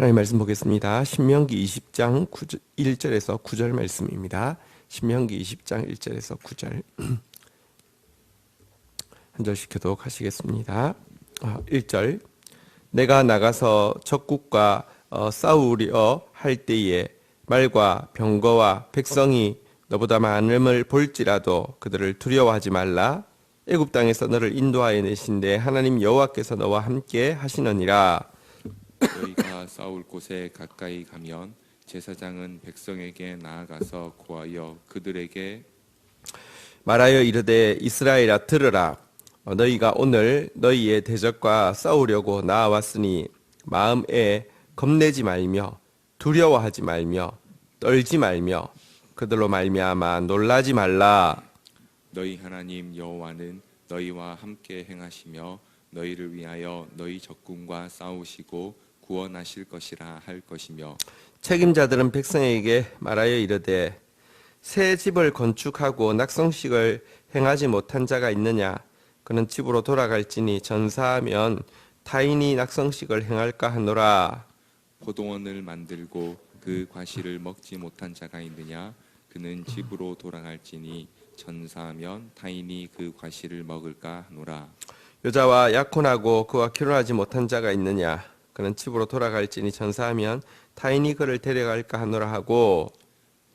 하나님 말씀 보겠습니다. 신명기 20장 1절에서 9절 말씀입니다. 신명기 20장 1절에서 9절 한 절씩 교독하시겠습니다. 1절 내가 나가서 적국과 싸우려 할 때에 말과 병거와 백성이 너보다 많음을 볼지라도 그들을 두려워하지 말라. 애굽 땅에서 너를 인도하여 내신 내 하나님 여호와께서 너와 함께 하시느니라. 너희가 싸울 곳에 가까이 가면 제사장은 백성에게 나아가서 고하여 그들에게 말하여 이르되 이스라엘아 들으라. 너희가 오늘 너희의 대적과 싸우려고 나아왔으니 마음에 겁내지 말며 두려워하지 말며 떨지 말며 그들로 말미암아 놀라지 말라. 너희 하나님 여호와는 너희와 함께 행하시며 너희를 위하여 너희 적군과 싸우시고 구원하실 것이라 할 것이며 책임자들은 백성에게 말하여 이르되 새 집을 건축하고 낙성식을 행하지 못한 자가 있느냐? 그는 집으로 돌아갈지니 전사하면 타인이 낙성식을 행할까 하노라. 포도원을 만들고 그 과실을 먹지 못한 자가 있느냐? 그는 집으로 돌아갈지니 전사하면 타인이 그 과실을 먹을까 하노라. 여자와 약혼하고 그와 결혼하지 못한 자가 있느냐? 그는 집으로 돌아갈지니 전사하면 타인이 그를 데려갈까 하노라 하고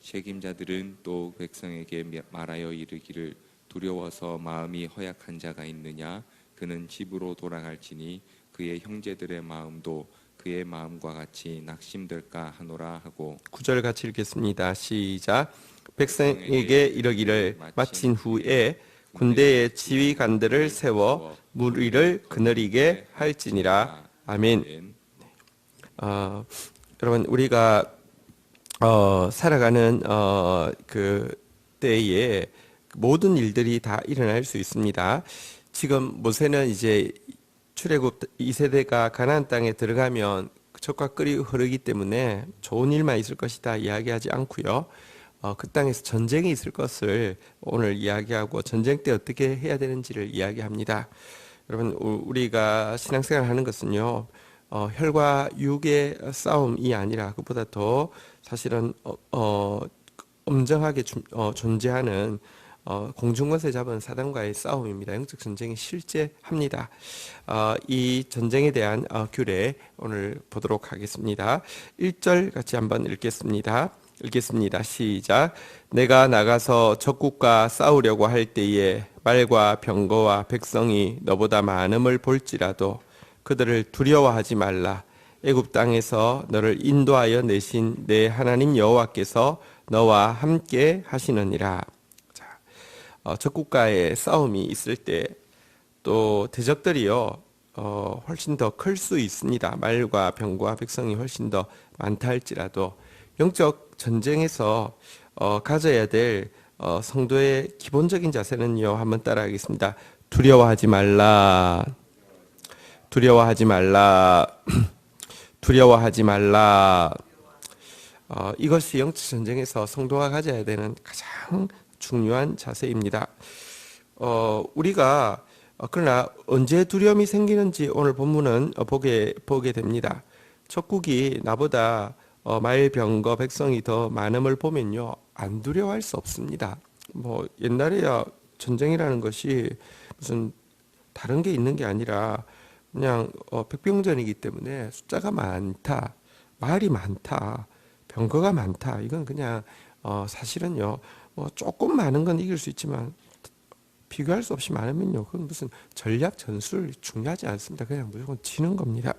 책임자들은 또 백성에게 말하여 이르기를 두려워서 마음이 허약한 자가 있느냐? 그는 집으로 돌아갈지니 그의 형제들의 마음도 그의 마음과 같이 낙심될까 하노라 하고 9절 같이 읽겠습니다. 시작. 백성에게 이르기를 마친 후에 군대의 지휘관들을 세워 물 위를 그늘이게 할지니라. 아멘. 여러분 우리가 살아가는 그 때에 모든 일들이 다 일어날 수 있습니다. 지금 모세는 이제 출애굽 2세대가 가나안 땅에 들어가면 젖과 꿀이 흐르기 때문에 좋은 일만 있을 것이다 이야기하지 않고요. 그 땅에서 전쟁이 있을 것을 오늘 이야기하고 전쟁 때 어떻게 해야 되는지를 이야기합니다. 여러분 우리가 신앙생활 하는 것은요. 혈과 육의 싸움이 아니라 그보다 더 사실은 엄정하게 존재하는 공중권세 잡은 사단과의 싸움입니다. 영적 전쟁이 실제합니다. 이 전쟁에 대한 규례 오늘 보도록 하겠습니다. 1절 같이 한번 읽겠습니다. 시작. 내가 나가서 적국과 싸우려고 할 때에 말과 병거와 백성이 너보다 많음을 볼지라도 그들을 두려워하지 말라. 애굽 땅에서 너를 인도하여 내신 내 하나님 여호와께서 너와 함께 하시느니라. 자, 적국과의 싸움이 있을 때 또 대적들이요 훨씬 더 클 수 있습니다. 말과 병과 백성이 훨씬 더 많다 할지라도 영적 전쟁에서 가져야 될 성도의 기본적인 자세는요. 한번 따라하겠습니다. 두려워하지 말라. 두려워하지 말라. 두려워하지 말라. 이것이 영적 전쟁에서 성도가 가져야 되는 가장 중요한 자세입니다. 우리가 그러나 언제 두려움이 생기는지 오늘 본문은 보게 됩니다. 적국이 나보다 말, 병거, 백성이 더 많음을 보면요 안 두려워할 수 없습니다. 뭐 옛날에야 전쟁이라는 것이 무슨 다른 게 있는 게 아니라 그냥 백병전이기 때문에 숫자가 많다, 말이 많다, 병거가 많다. 이건 그냥 사실은요 조금 많은 건 이길 수 있지만 비교할 수 없이 많으면요 그건 무슨 전략 전술 중요하지 않습니다. 그냥 무조건 지는 겁니다.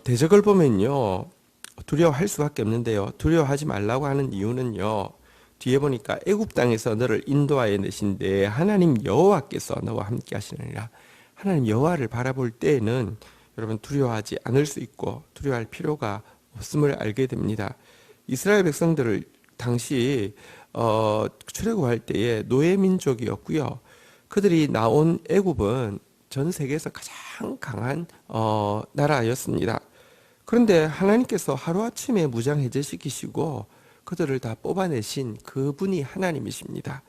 대적을 보면요 두려워할 수밖에 없는데요. 두려워하지 말라고 하는 이유는요. 뒤에 보니까 애굽 땅에서 너를 인도하여 내신 내 하나님 여호와께서 너와 함께 하시느니라. 하나님 여호와를 바라볼 때에는 여러분 두려워하지 않을 수 있고 두려워할 필요가 없음을 알게 됩니다. 이스라엘 백성들을 당시 출애굽할 때에 노예 민족이었고요. 그들이 나온 애굽은 전 세계에서 가장 강한 나라였습니다. 그런데 하나님께서 하루아침에 무장해제시키시고 그들을 다 뽑아내신 그분이 하나님이십니다.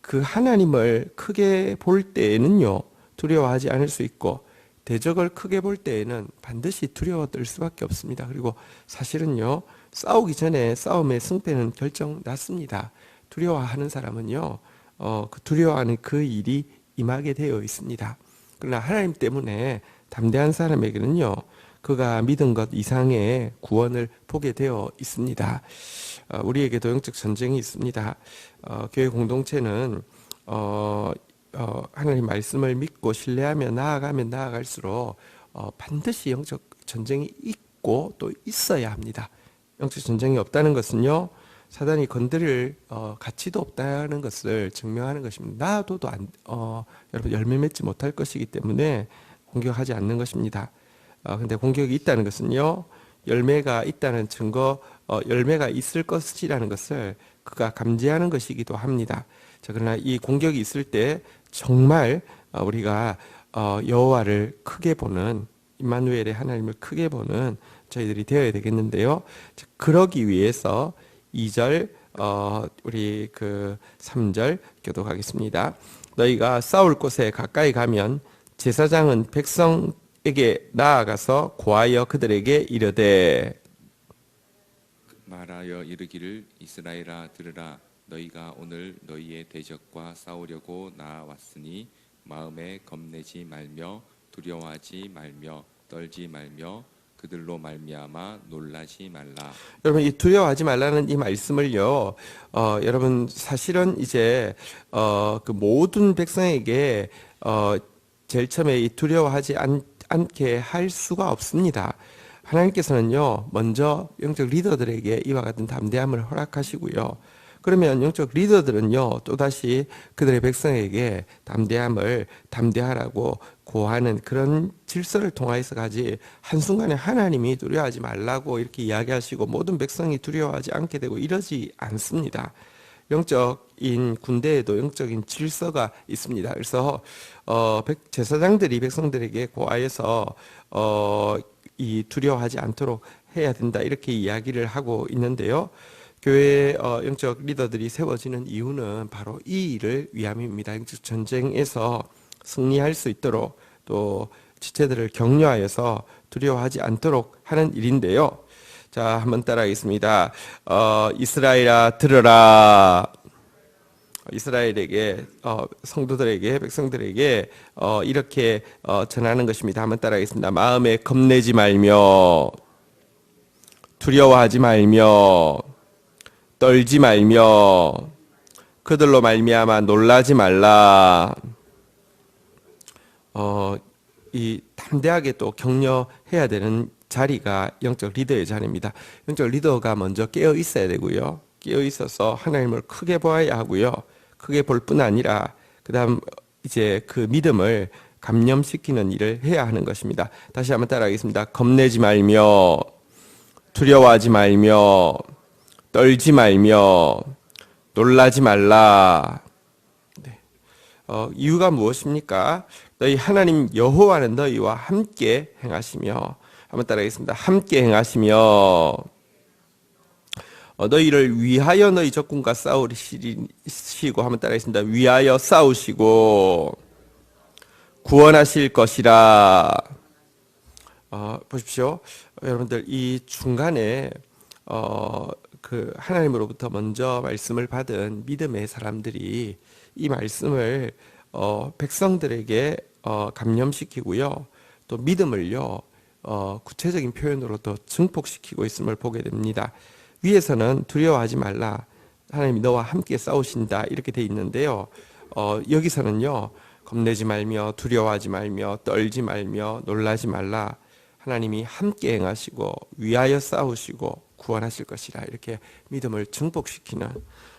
그 하나님을 크게 볼 때에는요 두려워하지 않을 수 있고 대적을 크게 볼 때에는 반드시 두려워 떨 수밖에 없습니다. 그리고 사실은요, 싸우기 전에 싸움의 승패는 결정 났습니다. 두려워하는 사람은요, 그 두려워하는 그 일이 임하게 되어 있습니다. 그러나 하나님 때문에 담대한 사람에게는요, 그가 믿은 것 이상의 구원을 보게 되어 있습니다. 우리에게도 영적 전쟁이 있습니다. 교회 공동체는 하나님 말씀을 믿고 신뢰하며 나아가면 나아갈수록 반드시 영적 전쟁이 있고 또 있어야 합니다. 영적 전쟁이 없다는 것은요, 사단이 건드릴 가치도 없다는 것을 증명하는 것입니다. 놔둬도 여러분 열매 맺지 못할 것이기 때문에 공격하지 않는 것입니다. 근데 공격이 있다는 것은요, 열매가 있다는 증거, 열매가 있을 것이라는 것을 그가 감지하는 것이기도 합니다. 자, 그러나 이 공격이 있을 때 정말 우리가 여호와를 크게 보는, 임마누엘의 하나님을 크게 보는 저희들이 되어야 되겠는데요. 자, 그러기 위해서 2절 우리 그 3절 교독하겠습니다. 너희가 싸울 곳에 가까이 가면 제사장은 백성에게 나아가서 고하여 그들에게 이르되 말하여 이르기를 이스라엘아 들으라 너희가 오늘 너희의 대적과 싸우려고 나왔으니 마음에 겁내지 말며 두려워하지 말며 떨지 말며 그들로 말미암아 놀라지 말라. 여러분, 이 두려워하지 말라는 이 말씀을요, 여러분 사실은 이제 그 모든 백성에게 제일 처음에 이 두려워하지 않게 할 수가 없습니다. 하나님께서는요, 먼저 영적 리더들에게 이와 같은 담대함을 허락하시고요. 그러면 영적 리더들은요, 또다시 그들의 백성에게 담대하라고 고하는 그런 질서를 통해서 가지, 한순간에 하나님이 두려워하지 말라고 이렇게 이야기하시고 모든 백성이 두려워하지 않게 되고 이러지 않습니다. 영적인 군대에도 영적인 질서가 있습니다. 그래서 제사장들이 백성들에게 고하여서 이 두려워하지 않도록 해야 된다, 이렇게 이야기를 하고 있는데요. 교회 영적 리더들이 세워지는 이유는 바로 이 일을 위함입니다. 영적 전쟁에서 승리할 수 있도록, 또 지체들을 격려하여서 두려워하지 않도록 하는 일인데요. 자, 한번 따라하겠습니다. 이스라엘아 들으라. 이스라엘에게, 성도들에게, 백성들에게 이렇게 전하는 것입니다. 한번 따라하겠습니다. 마음에 겁내지 말며 두려워하지 말며 떨지 말며 그들로 말미암아 놀라지 말라. 이 담대하게 또 격려해야 되는 자리가 영적 리더의 자리입니다. 영적 리더가 먼저 깨어 있어야 되고요. 깨어 있어서 하나님을 크게 보아야 하고요. 크게 볼 뿐 아니라 그다음 이제 그 믿음을 감염시키는 일을 해야 하는 것입니다. 다시 한번 따라하겠습니다. 겁내지 말며 두려워하지 말며 떨지 말며 놀라지 말라. 네. 이유가 무엇입니까? 너희 하나님 여호와는 너희와 함께 행하시며, 한번 따라하겠습니다. 함께 행하시며 너희를 위하여 너희 적군과 싸우시고, 한번 따라하겠습니다. 위하여 싸우시고 구원하실 것이라. 보십시오. 여러분들, 이 중간에 그 하나님으로부터 먼저 말씀을 받은 믿음의 사람들이 이 말씀을 백성들에게 감염시키고요. 또 믿음을요, 구체적인 표현으로 더 증폭시키고 있음을 보게 됩니다. 위에서는 두려워하지 말라, 하나님이 너와 함께 싸우신다, 이렇게 돼 있는데요. 여기서는요, 겁내지 말며 두려워하지 말며 떨지 말며 놀라지 말라, 하나님이 함께 행하시고 위하여 싸우시고 구원하실 것이라, 이렇게 믿음을 증폭시키는.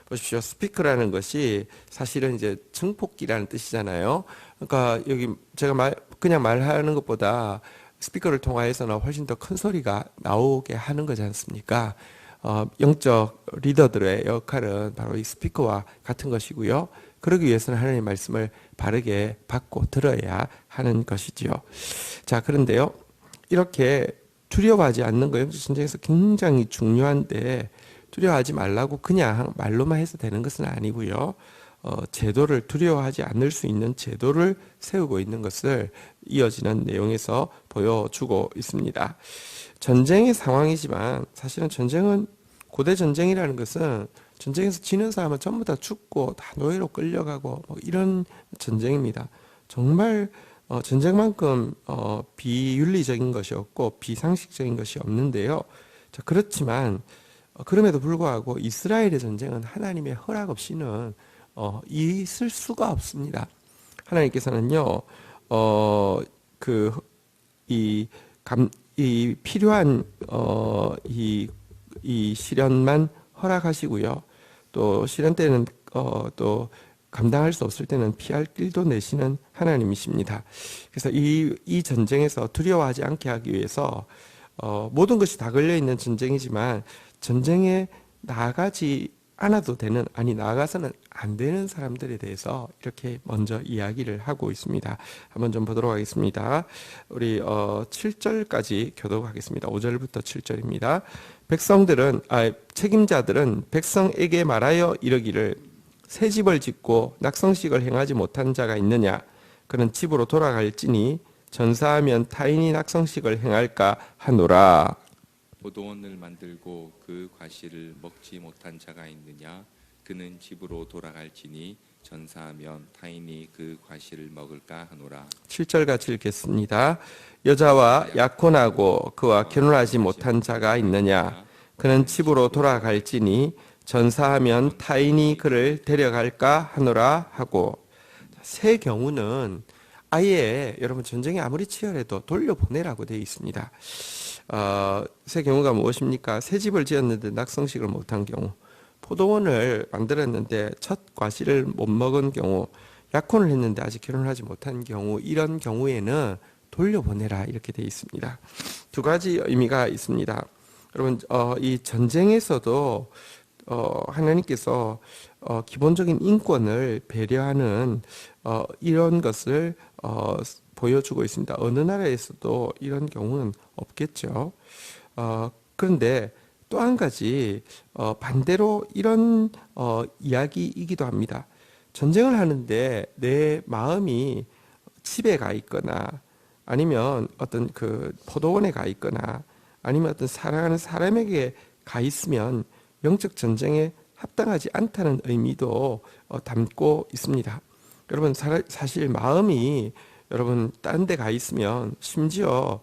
보십시오. 스피커라는 것이 사실은 이제 증폭기라는 뜻이잖아요. 그러니까 여기 제가 그냥 말하는 것보다 스피커를 통하여서는 훨씬 더 큰 소리가 나오게 하는 거지 않습니까? 영적 리더들의 역할은 바로 이 스피커와 같은 것이고요. 그러기 위해서는 하나님의 말씀을 바르게 받고 들어야 하는 것이지요. 자, 그런데요, 이렇게 두려워하지 않는 거 영적 전쟁에서 굉장히 중요한데, 두려워하지 말라고 그냥 말로만 해서 되는 것은 아니고요. 제도를 두려워하지 않을 수 있는 제도를 세우고 있는 것을 이어지는 내용에서 보여주고 있습니다. 전쟁의 상황이지만 사실은 전쟁은 고대 전쟁이라는 것은 전쟁에서 지는 사람은 전부 다 죽고 다 노예로 끌려가고 뭐 이런 전쟁입니다. 정말 전쟁만큼 비윤리적인 것이 없고 비상식적인 것이 없는데요. 자, 그렇지만 그럼에도 불구하고 이스라엘의 전쟁은 하나님의 허락 없이는 있을 수가 없습니다. 하나님께서는요, 이 필요한 이 시련만 허락하시고요. 또 시련 때는 또 감당할 수 없을 때는 피할 길도 내시는 하나님이십니다. 그래서 이 전쟁에서 두려워하지 않게 하기 위해서 모든 것이 다 걸려 있는 전쟁이지만 전쟁에 나가지 않아도 되는, 아니 나가서는 안 되는 사람들에 대해서 이렇게 먼저 이야기를 하고 있습니다. 한번 좀 보도록 하겠습니다. 우리 7절까지 교독하겠습니다. 5절부터 7절입니다. 책임자들은 백성에게 말하여 이르기를 새 집을 짓고 낙성식을 행하지 못한 자가 있느냐? 그는 집으로 돌아갈지니 전사하면 타인이 낙성식을 행할까 하노라. 포도원을 만들고 그 과실을 먹지 못한 자가 있느냐? 그는 집으로 돌아갈지니 전사하면 타인이 그 과실을 먹을까 하노라. 7절 같이 읽겠습니다. 여자와 약혼하고 그와 결혼하지 못한 자가 있느냐? 그는 집으로 돌아갈지니 전사하면 타인이 그를 데려갈까 하노라 하고, 새 경우는 아예 여러분 전쟁이 아무리 치열해도 돌려보내라고 되어 있습니다. 새 경우가 무엇입니까? 새 집을 지었는데 낙성식을 못한 경우, 포도원을 만들었는데 첫 과실을 못 먹은 경우, 약혼을 했는데 아직 결혼을 하지 못한 경우, 이런 경우에는 돌려보내라 이렇게 되어 있습니다. 두 가지 의미가 있습니다. 여러분 이 전쟁에서도 하나님께서 기본적인 인권을 배려하는 이런 것을 보여주고 있습니다. 어느 나라에서도 이런 경우는 없겠죠. 그런데 또 한 가지 반대로 이런 이야기이기도 합니다. 전쟁을 하는데 내 마음이 집에 가 있거나 아니면 어떤 그 포도원에 가 있거나 아니면 어떤 사랑하는 사람에게 가 있으면 영적 전쟁에 합당하지 않다는 의미도 담고 있습니다. 여러분 사실 마음이 여러분 다른 데 가 있으면, 심지어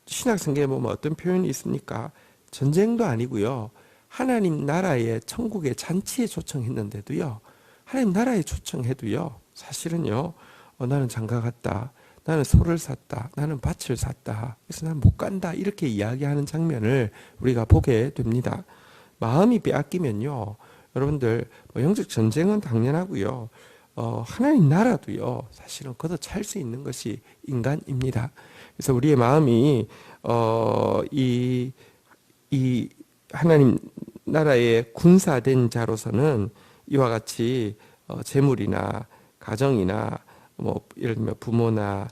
신약 성경에 보면 어떤 표현이 있습니까? 전쟁도 아니고요, 하나님 나라의 천국의 잔치에 초청했는데도요, 하나님 나라에 초청해도요, 사실은요, 나는 장가 갔다, 나는 소를 샀다, 나는 밭을 샀다, 그래서 나는 못 간다, 이렇게 이야기하는 장면을 우리가 보게 됩니다. 마음이 빼앗기면요, 여러분들 영적 전쟁은 당연하고요, 하나님 나라도요, 사실은 걷어찰 수 있는 것이 인간입니다. 그래서 우리의 마음이 이 하나님 나라의 군사된 자로서는 이와 같이 재물이나 가정이나 뭐 예를 들면 부모나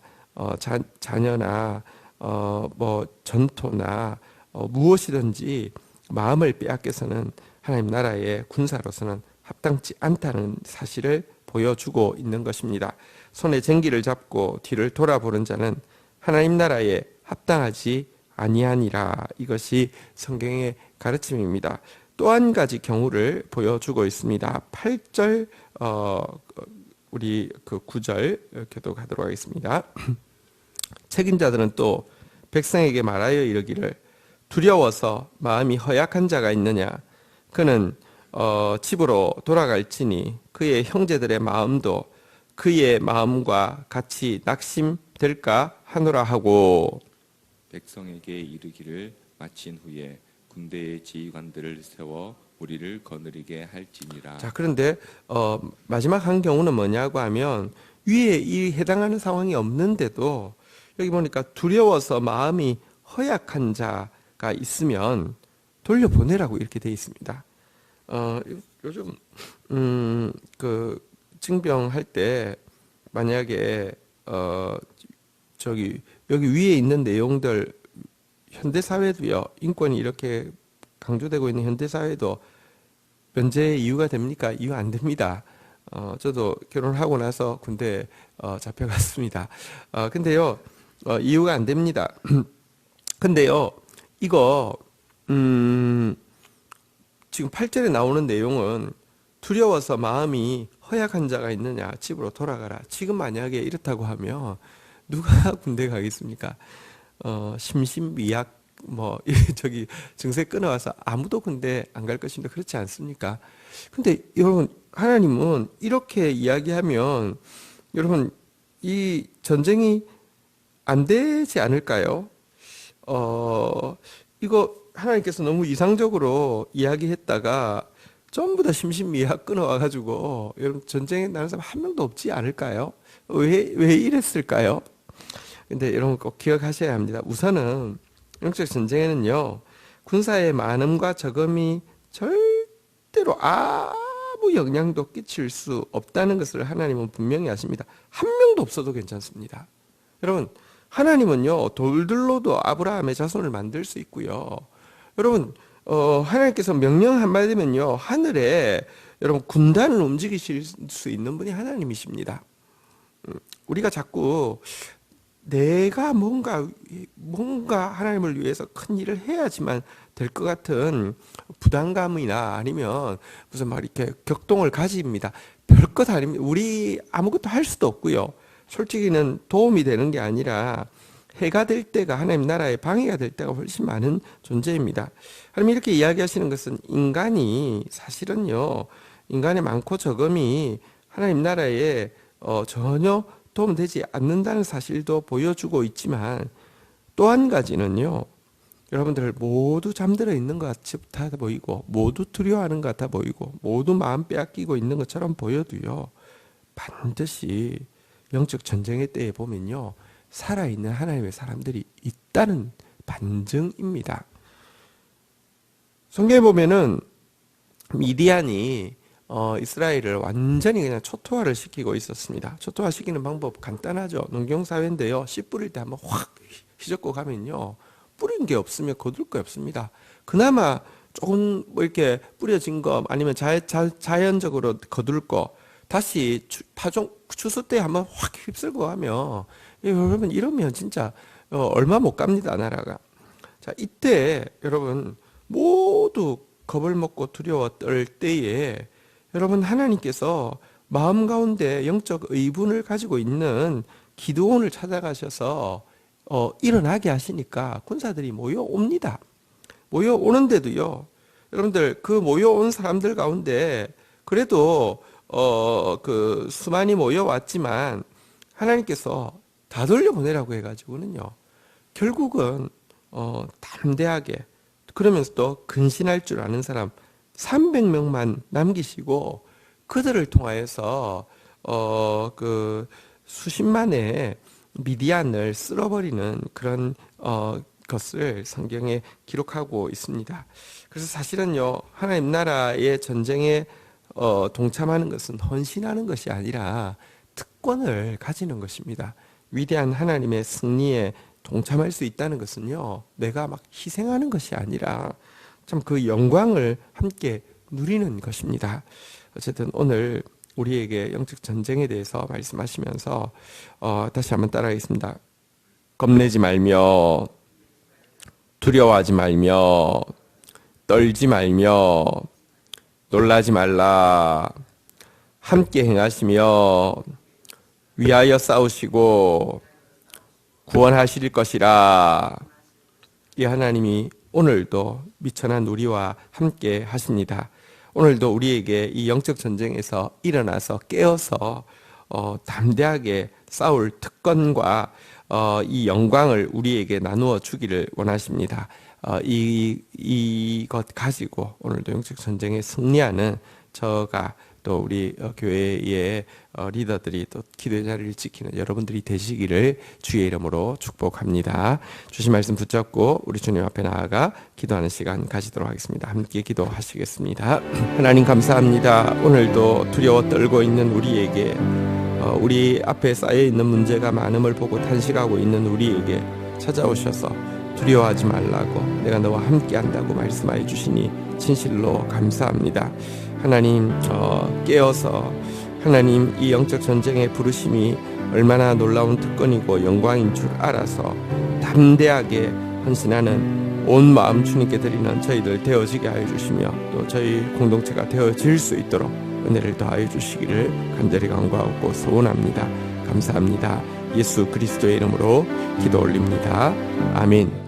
자녀나 뭐 전토나 무엇이든지 마음을 빼앗겨서는 하나님 나라의 군사로서는 합당치 않다는 사실을 보여주고 있는 것입니다. 손에 쟁기를 잡고 뒤를 돌아보는 자는 하나님 나라에 합당하지 아니하니라. 이것이 성경의 가르침입니다. 또 한 가지 경우를 보여주고 있습니다. 8절 우리 그 9절 교독하도록 하겠습니다. 책임자들은 또 백성에게 말하여 이르기를 두려워서 마음이 허약한 자가 있느냐? 그는 집으로 돌아갈지니 그의 형제들의 마음도 그의 마음과 같이 낙심될까 하노라 하고, 백성에게 이르기를 마친 후에 군대의 지휘관들을 세워 우리를 거느리게 할지니라. 자, 그런데 마지막 한 경우는 뭐냐고 하면, 위에 이 해당하는 상황이 없는데도 여기 보니까 두려워서 마음이 허약한 자가 있으면 돌려보내라고 이렇게 되어 있습니다. 요즘 그 징병할 때 만약에 여기 위에 있는 내용들, 현대 사회도요, 인권이 이렇게 강조되고 있는 현대 사회도 면제의 이유가 됩니까? 이유 안 됩니다. 저도 결혼하고 나서 군대 잡혀갔습니다. 근데요, 이유가 안 됩니다. 근데요, 이거 지금 8절에 나오는 내용은 두려워서 마음이 허약한 자가 있느냐 집으로 돌아가라. 지금 만약에 이렇다고 하면 누가 군대 가겠습니까? 심신미약 뭐 저기 증세 끊어와서 아무도 군대 안 갈 것입니다. 그렇지 않습니까? 근데 여러분, 하나님은 이렇게 이야기하면 여러분, 이 전쟁이 안 되지 않을까요? 이거 하나님께서 너무 이상적으로 이야기했다가 전부 다 심신미약 끊어와가지고 여러분, 전쟁에 나는 사람 한 명도 없지 않을까요? 왜 이랬을까요? 근데 여러분 꼭 기억하셔야 합니다. 우선은 영적 전쟁에는요, 군사의 많음과 적음이 절대로 아무 영향도 끼칠 수 없다는 것을 하나님은 분명히 아십니다. 한 명도 없어도 괜찮습니다. 여러분, 하나님은요, 돌들로도 아브라함의 자손을 만들 수 있고요. 여러분, 하나님께서 명령 한마디면요, 하늘에 여러분 군단을 움직이실 수 있는 분이 하나님이십니다. 우리가 자꾸 내가 뭔가 하나님을 위해서 큰 일을 해야지만 될 것 같은 부담감이나 아니면 무슨 막 이렇게 격동을 가집니다. 별것 아닙니다. 우리 아무것도 할 수도 없고요. 솔직히는 도움이 되는 게 아니라 해가 될 때가, 하나님 나라의 방해가 될 때가 훨씬 많은 존재입니다. 하나님 이렇게 이야기하시는 것은 인간이 사실은요, 인간의 많고 적음이 하나님 나라에 전혀 도움되지 않는다는 사실도 보여주고 있지만, 또 한 가지는요, 여러분들 모두 잠들어 있는 것 같아 보이고, 모두 두려워하는 것 같아 보이고, 모두 마음 빼앗기고 있는 것처럼 보여도요, 반드시 영적 전쟁의 때에 보면요, 살아있는 하나님의 사람들이 있다는 반증입니다. 성경에 보면은 미디안이 이스라엘을 완전히 그냥 초토화를 시키고 있었습니다. 초토화 시키는 방법 간단하죠. 농경사회인데요, 씨 뿌릴 때 한번 확 휘젓고 가면요, 뿌린 게 없으면 거둘 게 없습니다. 그나마 조금 뭐 이렇게 뿌려진 거 아니면 자연적으로 거둘 거 다시 추수 때 한번 확 휩쓸고 하면, 여러분 이러면 진짜 얼마 못 갑니다, 나라가. 자, 이때 여러분 모두 겁을 먹고 두려워 떨 때에 여러분, 하나님께서 마음 가운데 영적 의분을 가지고 있는 기드온을 찾아가셔서 일어나게 하시니까 군사들이 모여옵니다. 모여오는데도요, 여러분들 그 모여온 사람들 가운데 그래도 그 수많이 모여왔지만 하나님께서 다 돌려보내라고 해가지고는요, 결국은 담대하게, 그러면서 또 근신할 줄 아는 사람 300명만 남기시고 그들을 통하여서 그 수십만의 미디안을 쓸어버리는 그런 것을 성경에 기록하고 있습니다. 그래서 사실은요, 하나님 나라의 전쟁에 동참하는 것은 헌신하는 것이 아니라 특권을 가지는 것입니다. 위대한 하나님의 승리에 동참할 수 있다는 것은요, 내가 막 희생하는 것이 아니라 참 그 영광을 함께 누리는 것입니다. 어쨌든 오늘 우리에게 영적 전쟁에 대해서 말씀하시면서 다시 한번 따라하겠습니다. 겁내지 말며, 두려워하지 말며, 떨지 말며, 놀라지 말라. 함께 행하시며 위하여 싸우시고 구원하실 것이라. 이 하나님이 오늘도 미천한 우리와 함께 하십니다. 오늘도 우리에게 이 영적 전쟁에서 일어나서 깨어서 담대하게 싸울 특권과 이 영광을 우리에게 나누어 주기를 원하십니다. 이것 가지고 오늘도 영적 전쟁에 승리하는 저가, 또 우리 교회의 리더들이 또 기도의 자리를 지키는 여러분들이 되시기를 주의 이름으로 축복합니다. 주신 말씀 붙잡고 우리 주님 앞에 나아가 기도하는 시간 가지도록 하겠습니다. 함께 기도하시겠습니다. 하나님 감사합니다. 오늘도 두려워 떨고 있는 우리에게, 우리 앞에 쌓여있는 문제가 많음을 보고 탄식하고 있는 우리에게 찾아오셔서 두려워하지 말라고, 내가 너와 함께 한다고 말씀하여 주시니 진실로 감사합니다. 하나님, 깨어서 하나님, 이 영적 전쟁의 부르심이 얼마나 놀라운 특권이고 영광인 줄 알아서 담대하게 헌신하는 온 마음 주님께 드리는 저희들 되어지게 하여 주시며, 또 저희 공동체가 되어질 수 있도록 은혜를 더하여 주시기를 간절히 간구하고 소원합니다. 감사합니다. 예수 그리스도의 이름으로 기도 올립니다. 아멘.